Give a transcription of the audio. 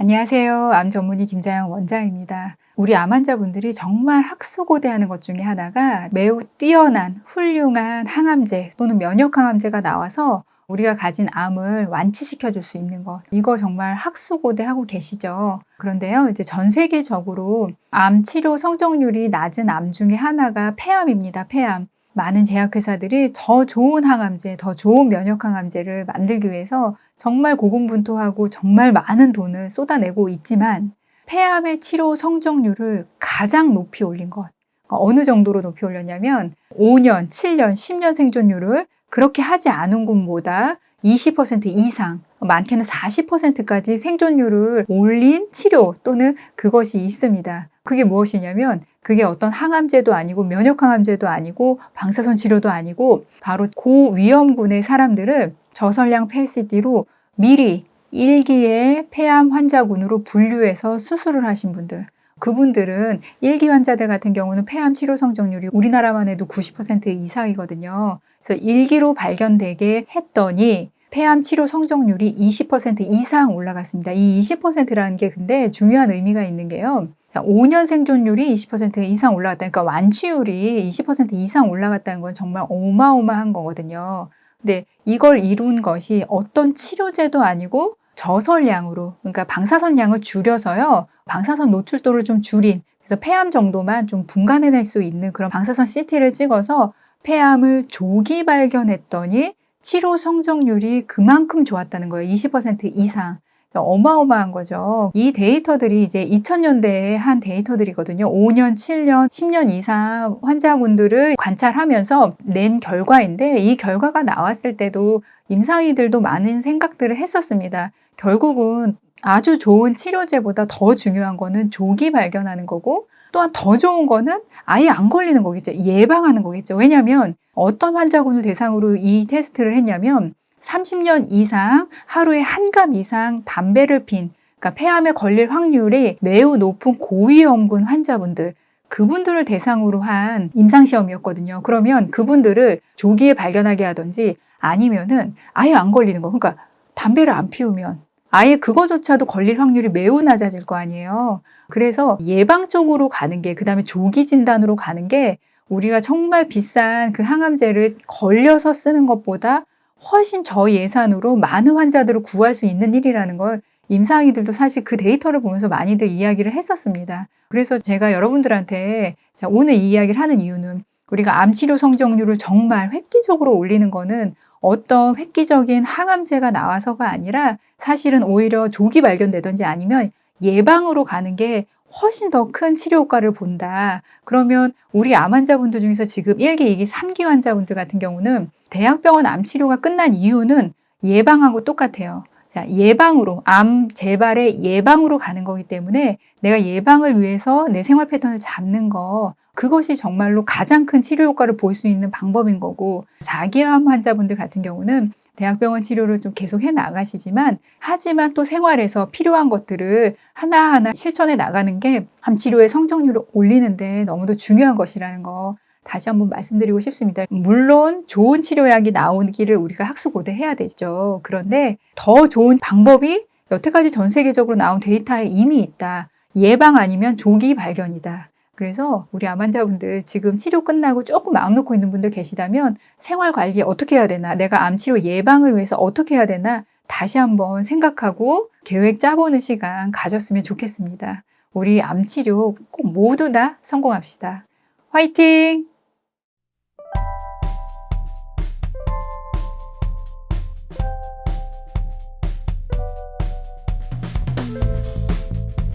안녕하세요. 암 전문의 김자영 원장입니다. 우리 암 환자분들이 정말 학수고대하는 것 중에 하나가 매우 뛰어난 훌륭한 항암제 또는 면역항암제가 나와서 우리가 가진 암을 완치시켜 줄 수 있는 것. 이거 정말 학수고대하고 계시죠. 그런데요, 이제 전 세계적으로 암 치료 성공률이 낮은 암 중에 하나가 폐암입니다. 폐암. 많은 제약회사들이 더 좋은 항암제, 더 좋은 면역항암제를 만들기 위해서 정말 고군분투하고 정말 많은 돈을 쏟아내고 있지만 폐암의 치료 성공률을 가장 높이 올린 것. 어느 정도로 높이 올렸냐면 5년, 7년, 10년 생존율을 그렇게 하지 않은 곳보다 20% 이상, 많게는 40%까지 생존율을 올린 치료 또는 그것이 있습니다. 그게 무엇이냐면 그게 어떤 항암제도 아니고 면역항암제도 아니고 방사선 치료도 아니고 바로 고위험군의 사람들을 저선량 PET-CT로 미리 1기의 폐암 환자군으로 분류해서 수술을 하신 분들, 그분들은 1기 환자들 같은 경우는 폐암 치료 성공률이 우리나라만 해도 90% 이상이거든요. 그래서 1기로 발견되게 했더니 폐암 치료 성공률이 20% 이상 올라갔습니다. 이 20%라는 게 근데 중요한 의미가 있는 게요. 자, 5년 생존율이 20% 이상 올라갔다. 그러니까 완치율이 20% 이상 올라갔다는 건 정말 어마어마한 거거든요. 근데 이걸 이룬 것이 어떤 치료제도 아니고 저설량으로, 그러니까 방사선량을 줄여서요. 방사선 노출도를 좀 줄인, 그래서 폐암 정도만 좀 분간해낼 수 있는 그런 방사선 CT를 찍어서 폐암을 조기 발견했더니 치료 성공률이 그만큼 좋았다는 거예요. 20% 이상. 어마어마한 거죠. 이 데이터들이 이제 2000년대에 한 데이터들이거든요. 5년, 7년, 10년 이상 환자분들을 관찰하면서 낸 결과인데 이 결과가 나왔을 때도 임상의들도 많은 생각들을 했었습니다. 결국은 아주 좋은 치료제보다 더 중요한 거는 조기 발견하는 거고 또한 더 좋은 거는 아예 안 걸리는 거겠죠. 예방하는 거겠죠. 왜냐하면 어떤 환자군을 대상으로 이 테스트를 했냐면 30년 이상 하루에 1갑 이상 담배를 핀, 그러니까 폐암에 걸릴 확률이 매우 높은 고위험군 환자분들, 그분들을 대상으로 한 임상시험이었거든요. 그러면 그분들을 조기에 발견하게 하든지 아니면은 아예 안 걸리는 거. 그러니까 담배를 안 피우면 아예 그거조차도 걸릴 확률이 매우 낮아질 거 아니에요. 그래서 예방 쪽으로 가는 게, 그 다음에 조기 진단으로 가는 게 우리가 정말 비싼 그 항암제를 걸려서 쓰는 것보다 훨씬 저예산으로 많은 환자들을 구할 수 있는 일이라는 걸 임상의들도 사실 그 데이터를 보면서 많이들 이야기를 했었습니다. 그래서 제가 여러분들한테 오늘 이 이야기를 하는 이유는 우리가 암치료 성공률을 정말 획기적으로 올리는 거는 어떤 획기적인 항암제가 나와서가 아니라 사실은 오히려 조기 발견되든지 아니면 예방으로 가는 게 훨씬 더 큰 치료 효과를 본다. 그러면 우리 암 환자분들 중에서 지금 1기, 2기, 3기 환자분들 같은 경우는 대학병원 암 치료가 끝난 이유는 예방하고 똑같아요. 자, 예방으로, 암 재발의 예방으로 가는 거기 때문에 내가 예방을 위해서 내 생활 패턴을 잡는 거, 그것이 정말로 가장 큰 치료 효과를 볼 수 있는 방법인 거고, 4기암 환자분들 같은 경우는 대학병원 치료를 좀 계속 해 나가시지만 하지만 또 생활에서 필요한 것들을 하나하나 실천해 나가는 게 암치료의 성공률을 올리는데 너무도 중요한 것이라는 거 다시 한번 말씀드리고 싶습니다. 물론 좋은 치료약이 나오기를 우리가 학수고대해야 되죠. 그런데 더 좋은 방법이 여태까지 전 세계적으로 나온 데이터에 이미 있다. 예방 아니면 조기 발견이다. 그래서 우리 암 환자분들 지금 치료 끝나고 조금 마음 놓고 있는 분들 계시다면 생활 관리 어떻게 해야 되나, 내가 암 치료 예방을 위해서 어떻게 해야 되나 다시 한번 생각하고 계획 짜보는 시간 가졌으면 좋겠습니다. 우리 암 치료 꼭 모두 다 성공합시다. 화이팅!